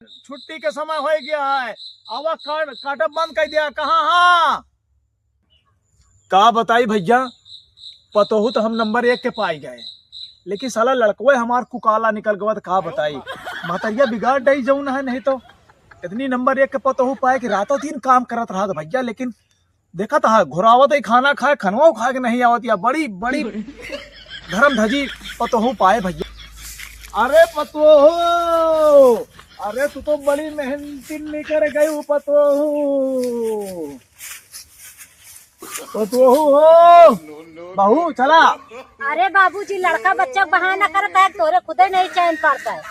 छुट्टी के समय हो गया है, आवा काटब बंद कर दिया। कहाँ हाँ का बताई भैया, पतोहू तो हम नंबर 1 के पाई गए, लेकिन साला लड़कों हमार कुकाला निकल गया। का बताई महतरिया बिगाड़ डई जौन है। नहीं तो इतनी नंबर 1 के पतोहू पाए कि रातों दिन काम करत रहा भैया, लेकिन देखा था घुरावत ही खाना खाए खनवा खा के नहीं आवत या बड़ी बड़ी धर्म धजी पतोहू पाए भैया। अरे पतोहू, अरे तू तो बड़ी मेहनती लेकर गई पतोहू। पतोहू हो बहू चला। अरे बाबूजी लड़का बच्चा बहाना करता है, तोरे खुदे नहीं चैन पड़ता है।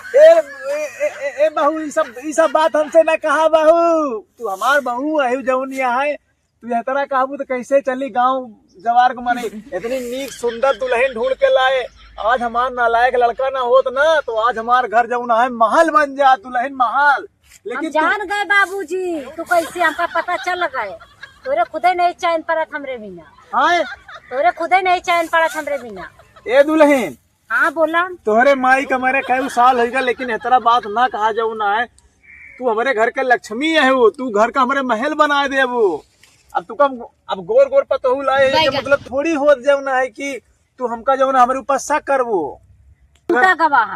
ए बहू ये सब बात हमसे न कहा बहू, तू हमार बहू है जौनिया है। तू यह तरह कहबू तो कैसे चली गांव जवार को मने इतनी नीक सुंदर दुल्हन ढूंढ के लाए। आज हमार नालायक लड़का ना होत ना तो आज हमार घर जौना है महल बन जा, दुल्हन महल। लेकिन जान गए बाबूजी तू कैसे, हमका पता चल गए। तोरे खुदे नहीं चैन पड़त हमरे बिना। हाँ तोरे खुदे नहीं चैन पड़त हमरे बिना। ए दुल्हन, हाँ बोला। तोहरे माई का मेरे कई साल होगा, लेकिन इतना बात ना कहा जाऊ ना है। तू हमारे घर के लक्ष्मी है, वो तू घर का हमारे महल बना दे। वो अब तू कम अब गोर गोर पतोहू लाए मतलब थोड़ी हो जाऊ ना है कि तू हमका जो ना हमारे ऊपर शक कर। वो गवाह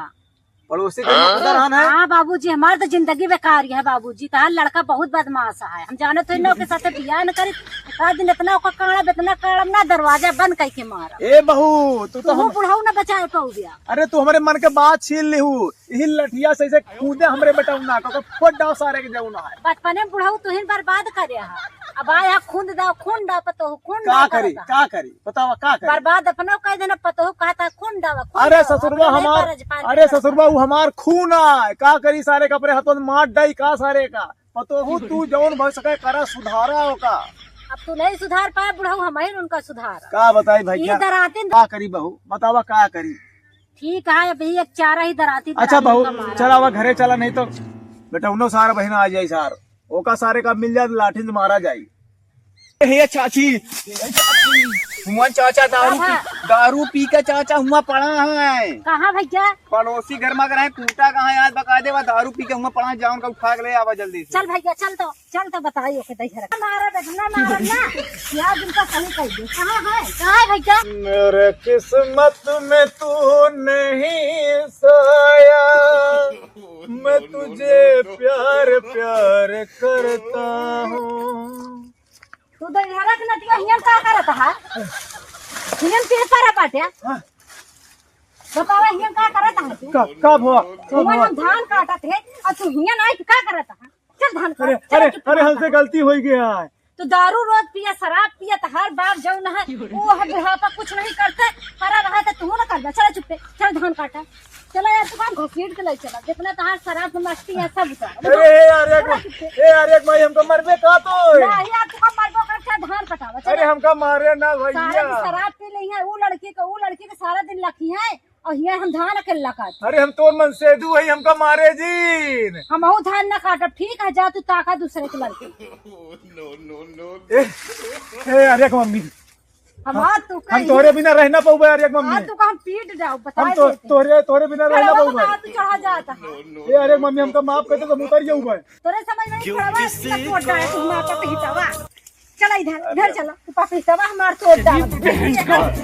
पड़ोसी के है। हाँ बाबूजी हमारी तो जिंदगी बेकार है बाबूजी। तार लड़का बहुत बदमाश है, हम जाने तो इन लोग के साथ बियाह न करे। एक दिन इतना काड़ा ना दरवाजा बंद करके मारा। ए बहू तू तो हम बुढ़ाऊ न बचा पाऊ गया। अरे तू हमारे मन के बात छीन ली हूँ, यही लठिया से कूदे हमरे बेटा ना फोट डाव सारे के जाऊ ना है। बचपने में बुढ़ाऊ तुहिन बर्बाद करे। अब आया खून दाव पतोहू खून का करी बतावा का करी। बर्बाद अपना कह देना पतोहू कहता खून दावा। अरे ससुरवा हमार, अरे ससुरवा वो हमार खून है। का करी सारे कपड़े हाथों मार डाई का सारे का। पतोहू तू जौन भर सके करा सुधारा होगा। अब तू नहीं सुधार पाए बुढ़ाऊ, हम ही उनका सुधार। का बताई भैया का करी बहू, बतावा का करी। ठीक है अभी एक चारा ही दराती। अच्छा बहू चला वह घरे चला, नहीं तो बेटा उनो सारा बहना आ जाये सार ओका सारे का मिल जाए लाठी से मारा जाये। हे चाची हुआ चाचा दारू पी के चाचा हुआ पड़ा है। कहाँ भैया? पड़ोसी घर में है, टूटा कहाँ है आज बका दे। दारू पी के हुआ पड़ा है, जाऊन का उठा के ले आवा जल्दी से। चल भैया चल तो बताइए भैया। मेरे किस्मत में तू नहीं सोया, मैं तुझे प्यार प्यार करता हूँ। तू तो यहाँ रख नटिया हियन का करत है? हियन के सारा पाटिया बतावा हियन का करत है तू? का भवा हम धान काटत है और तू हियन आई का करत है? चल धान काट। अरे हमसे गलती हो गया है। तो दारू रोज पिया, शराब पिया, तो हर बार जाऊ ना है वो है बुढ़ापा कुछ नहीं करते। करा रहा था तू ना कर। चल चुप चल धान काटा। चला यार दुकान घसीट के ले चला, जितना तहार शराब में मस्ती है सब उतार। अरे यार एक भाई हमको मरबे का तो नहीं यार तू मरबो कर क्या धान कटावा। अरे हमका मारे ना भैया, शराब पी ली है। वो लड़की के सारा दिन लखी है और ये हम धान अकेला काट। अरे हम तो मन से दू है हमका मारे जी। हम धान न काटब। ठीक है जा तू ताका दूसरे के लड़के। अरे मम्मी हम तोरे बिना रहना पऊबे। अरे मम्मी तू हम पीट जाओ बता हम तोरे बिना रहना पऊबे। तू चढ़ा जाता है। अरे मम्मी हमका माफ कर दे तो उतर जाऊँ। तोरे समझ में नहीं पड़वा तू हमारा पपीतावा। चला इधर चला तू पपीतावा हमार तोड़ डाल।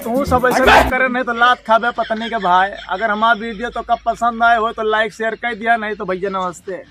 तू सब ऐसा करे नहीं तो लात खाबे पत्नी के भाई। अगर हमारा वीडियो तो कब पसंद आए हो तो लाइक शेयर कर दिया, नहीं तो भैया नमस्ते।